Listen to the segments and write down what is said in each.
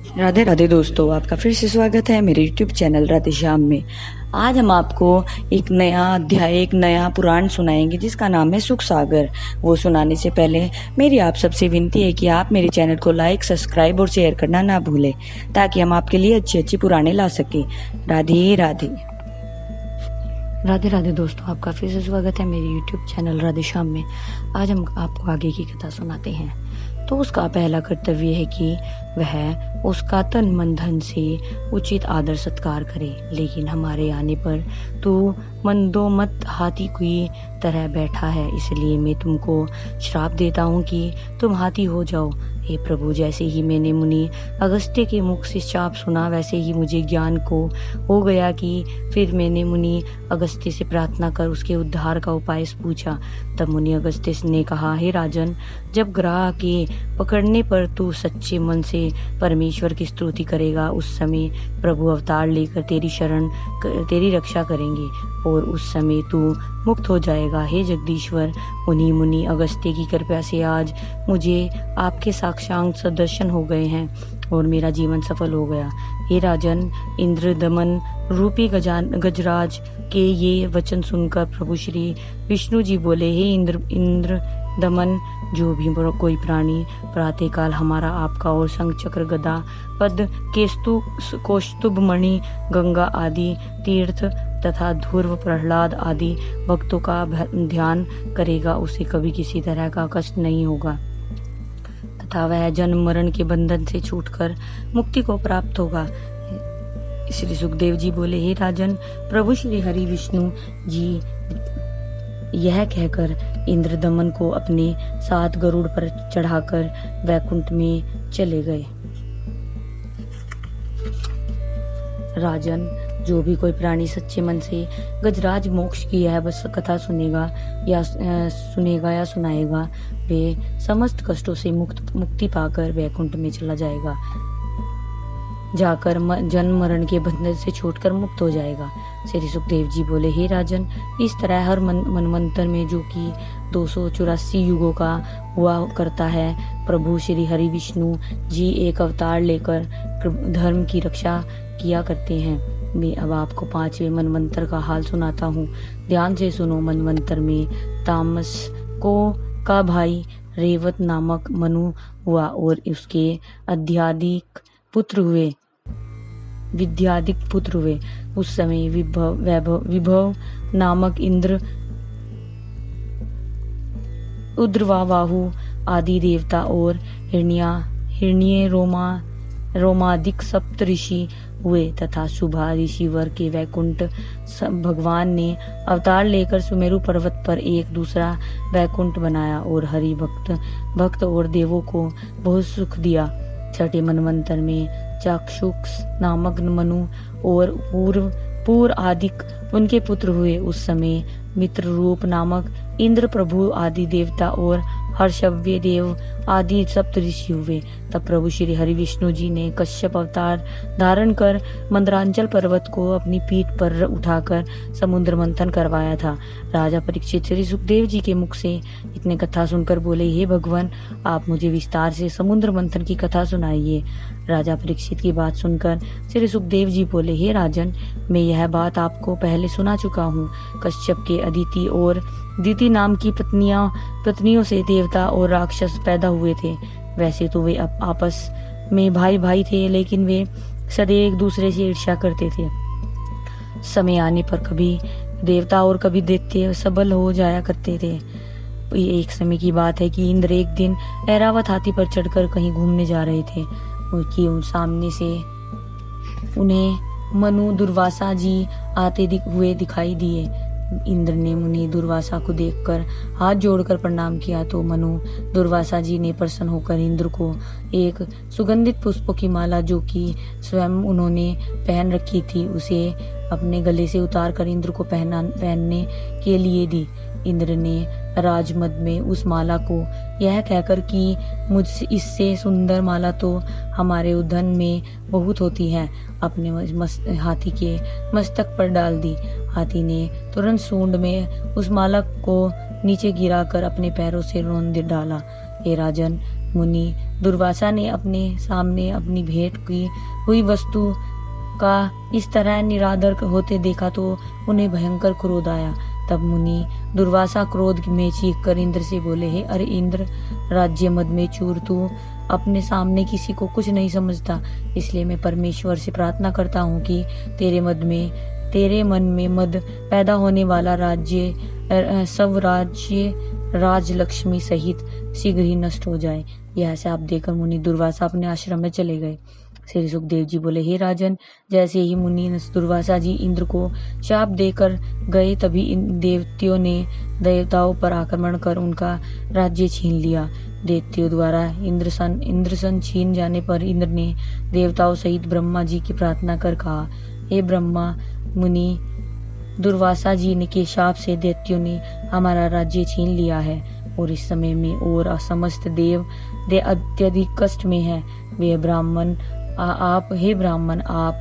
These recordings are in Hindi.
राधे राधे दोस्तों, आपका फिर से स्वागत है मेरे YouTube चैनल राधे श्याम में। आज हम आपको एक नया अध्याय, एक नया पुराण सुनाएंगे जिसका नाम है सुख सागर। वो सुनाने से पहले मेरी आप सबसे विनती है कि आप मेरे चैनल को लाइक, सब्सक्राइब और शेयर करना ना भूलें, ताकि हम आपके लिए अच्छे अच्छे पुराने ला सकें। राधे राधे। राधे राधे दोस्तों, आपका फिर से स्वागत है मेरे YouTube चैनल राधे श्याम में। आज हम आपको आगे की कथा सुनाते हैं। तो उसका पहला कर्तव्य है कि वह उसका तन मन धन से उचित आदर सत्कार करे, लेकिन हमारे आने पर तू मंदोमत हाथी की तरह बैठा है, इसलिए मैं तुमको श्राप देता हूँ कि तुम हाथी हो जाओ। हे प्रभु, जैसे ही मैंने मुनि अगस्त्य के मुख से श्राप सुना, वैसे ही मुझे ज्ञान को हो गया कि फिर मैंने मुनि अगस्त्य से प्रार्थना कर उसके उद्धार का उपाय पूछा। तब मुनि अगस्त्य ने कहा, हे राजन, जब ग्राह के पकड़ने पर तू सच्चे मन से परमेश्वर की स्तुति करेगा, उस समय प्रभु अवतार लेकर तेरी रक्षा करेंगे और उस समय तू मुक्त हो जाएगा। हे जगदीश्वर, मुनि अगस्त्य की कृपा से आज मुझे आपके साक्षात दर्शन हो गए हैं और मेरा जीवन सफल हो गया। हे राजन, इंद्र दमन रूपी गजराज के ये वचन सुनकर प्रभु श्री विष्णु जी बोले, हे इंद्र दमन, जो भी कोई प्राणी प्रातः काल हमारा आपका और शंख चक्र गदा पद कौस्तुभ मणि गंगा आदि तीर्थ तथा ध्रुव प्रहलाद आदि भक्तों का ध्यान करेगा, उसे कभी किसी तरह का कष्ट नहीं होगा तथा वह जन्म मरण के बंधन से छूटकर मुक्ति को प्राप्त होगा। श्री सुखदेव जी बोले, हे राजन, प्रभु श्री हरि विष्णु जी यह कहकर इंद्र दमन को अपने साथ गरुड़ पर चढ़ाकर वैकुंठ में चले गए। राजन, जो भी कोई प्राणी सच्चे मन से गजराज मोक्ष की यह बस कथा सुनेगा या सुनाएगा, वे समस्त कष्टों से मुक्ति पाकर वैकुंठ में चला जाएगा, जाकर जन्म मरण के बंधन से छूटकर मुक्त हो जाएगा। श्री सुखदेव जी बोले, हे राजन, इस तरह हर मनवंतर में, जो कि 284 युगों का हुआ करता है, प्रभु श्री हरि विष्णु जी एक अवतार लेकर धर्म की रक्षा किया करते हैं। मैं अब आपको 5वें मनवंतर का हाल सुनाता हूँ, ध्यान से सुनो। मनवंतर में तामस का भाई रेवत नामक मनु हुआ और उसके विद्याधिक पुत्र हुए। उस समय विभव नामक इंद्र, उद्रवाहु आदि देवता और हिरण्य रोमादिक सप्त ऋषि हुए तथा शुभा ऋषि वर के वैकुंठ भगवान ने अवतार लेकर सुमेरु पर्वत पर एक दूसरा वैकुंठ बनाया और हरि भक्त और देवों को बहुत सुख दिया। छठे मनवंतर में चाक्षुष नामक मनु और पूर्व आदिक उनके पुत्र हुए। उस समय मित्र रूप नामक इंद्र, प्रभु आदि देवता और हर्षव्य देव आदि सप्त ऋषि हुए। तब प्रभु श्री हरि विष्णु जी ने कश्यप अवतार धारण कर मंदरांचल पर्वत को अपनी पीठ पर उठाकर समुद्र मंथन करवाया था। राजा परीक्षित श्री सुखदेव जी के मुख से इतने कथा सुनकर बोले, हे भगवान, आप मुझे विस्तार से समुद्र मंथन की कथा सुनाइए। राजा परीक्षित की बात सुनकर श्री सुखदेव जी बोले, हे राजन, मैं यह बात आपको पहले सुना चुका हूँ। कश्यप के अदिति और दिति नाम की पत्नियों से देवता और राक्षस पैदा हुए थे। वैसे तो वे आपस में भाई थे, लेकिन वे सदैव एक दूसरे से ईर्ष्या करते थे। समय आने पर कभी देवता और कभी दैत्य सबल हो जाया करते थे। एक समय की बात है कि इंद्र एक दिन ऐरावत हाथी पर चढ़कर कहीं घूमने जा रहे थे कि सामने से उन्हें मनु दुर्वासा जी आते हुए दिखाई दिए। इंद्र ने मुनि दुर्वासा को देखकर हाथ जोड़कर प्रणाम किया तो मनु दुर्वासा जी ने प्रसन्न होकर इंद्र को एक सुगंधित पुष्पों की माला, जो कि स्वयं उन्होंने पहन रखी थी, उसे अपने गले से उतार कर इंद्र को पहनने के लिए दी। इंद्र ने राजमद में उस माला को यह कहकर कि मुझसे इससे सुंदर माला तो हमारे उद्यान में बहुत होती है, अपने हाथी के मस्तक पर डाल दी। हाथी ने तुरंत सूंड में उस माला को नीचे गिराकर अपने पैरों से रौंद डाला। हे राजन, मुनि दुर्वासा ने अपने सामने अपनी भेंट की हुई वस्तु का इस तरह निरादर होते देखा तो उन्हें भयंकर क्रोध आया। तब मुनि दुर्वासा क्रोध में चीखकर इंद्र से बोले, हे अरे इंद्र, राज्य मद में चूर, तू अपने सामने किसी को कुछ नहीं समझता। इसलिए मैं परमेश्वर से प्रार्थना करता हूँ कि तेरे मन में मद पैदा होने वाला राज्य सब राज्य राजलक्ष्मी सहित शीघ्र ही नष्ट हो जाए। यह शाप देकर मुनि दुर्वासा अपने आश्रम में चले गए। श्री सुखदेव जी बोले, हे राजन, जैसे ही मुनि दुर्वासा जी इंद्र को शाप देकर गए, तभी इन देवताओं पर आक्रमण कर उनका राज्य छीन लिया। देवताओं द्वारा इंद्रसन छीन जाने पर इंद्र ने देवताओं सहित ब्रह्मा जी की प्रार्थना कर कहा, हे ब्रह्मा मुनि, दुर्वासा जी ने के शाप से दैत्यों ने हमारा राज्य छीन लिया है और इस समय में और समस्त देव अत्यधिक कष्ट में है। वे ब्राह्मण हे ब्राह्मण, आप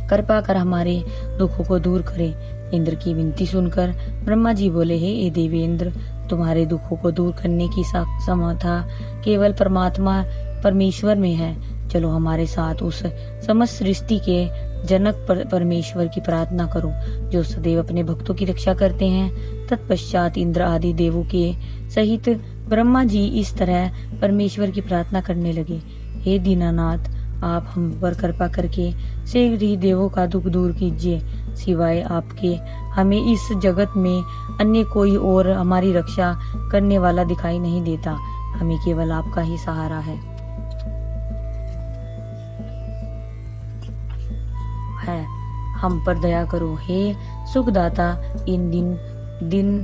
कृपा कर हमारे दुखों को दूर करें। इंद्र की विनती सुनकर ब्रह्मा जी बोले, हे देवेंद्र, तुम्हारे दुखों को दूर करने की समर्था केवल परमात्मा परमेश्वर में है। चलो हमारे साथ उस समस्त सृष्टि के जनक परमेश्वर की प्रार्थना करो, जो सदैव अपने भक्तों की रक्षा करते हैं। तत्पश्चात इंद्र आदि देवों के सहित ब्रह्मा जी इस तरह परमेश्वर की प्रार्थना करने लगे, हे दीनानाथ, आप हम पर कृपा करके शीघ्र ही देवों का दुख दूर कीजिए। सिवाय आपके हमें इस जगत में अन्य कोई और हमारी रक्षा करने वाला दिखाई नहीं देता। हमें केवल आपका ही सहारा है। हम पर दया करो, हे सुखदाता, इन दिन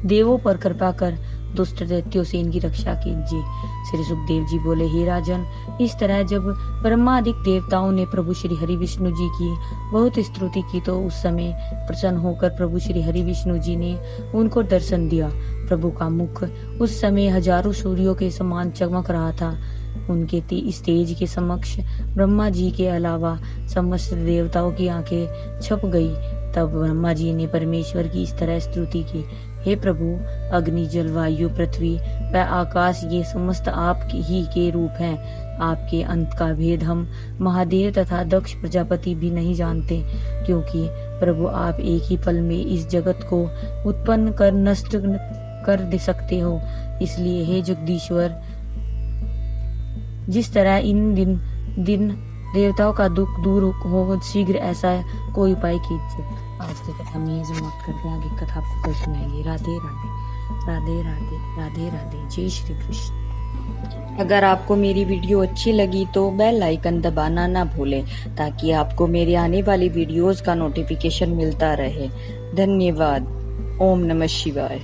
देवों पर कृपा कर दुष्ट दैत्यों से इनकी रक्षा कीजिए। श्री सुखदेव जी बोले, हे राजन, इस तरह जब ब्रह्मादिक देवताओं ने प्रभु श्री हरि विष्णु जी की बहुत स्तुति की तो उस समय प्रसन्न होकर प्रभु श्री हरि विष्णु जी ने उनको दर्शन दिया। प्रभु का मुख उस समय हजारों सूर्यों के समान चमक रहा था। उनके इस तेज के समक्ष ब्रह्मा जी के अलावा समस्त देवताओं की आंखें छप गई। तब ब्रह्मा जी ने परमेश्वर की इस तरह स्तुति की, हे प्रभु, अग्नि, जल, वायु, पृथ्वी व आकाश ये समस्त आप ही के रूप हैं। आपके अंत का भेद हम महादेव तथा दक्ष प्रजापति भी नहीं जानते, क्योंकि प्रभु आप एक ही पल में इस जगत को उत्पन्न कर नष्ट कर दे सकते हो। इसलिए हे जगदीश्वर, जिस तरह इन दिन देवताओं का दुख दूर हो, शीघ्र ऐसा कोई उपाय कीजिए। आज की कथा में ये समाप्त करते हैं, आगे कथा आपको कल सुनाएंगे। राधे राधे, राधे राधे, राधे राधे, जय श्री कृष्ण। अगर आपको मेरी वीडियो अच्छी लगी तो बेल आइकन दबाना ना भूलें, ताकि आपको मेरे आने वाली वीडियोस का नोटिफिकेशन मिलता रहे। धन्यवाद। ओम नमः शिवाय।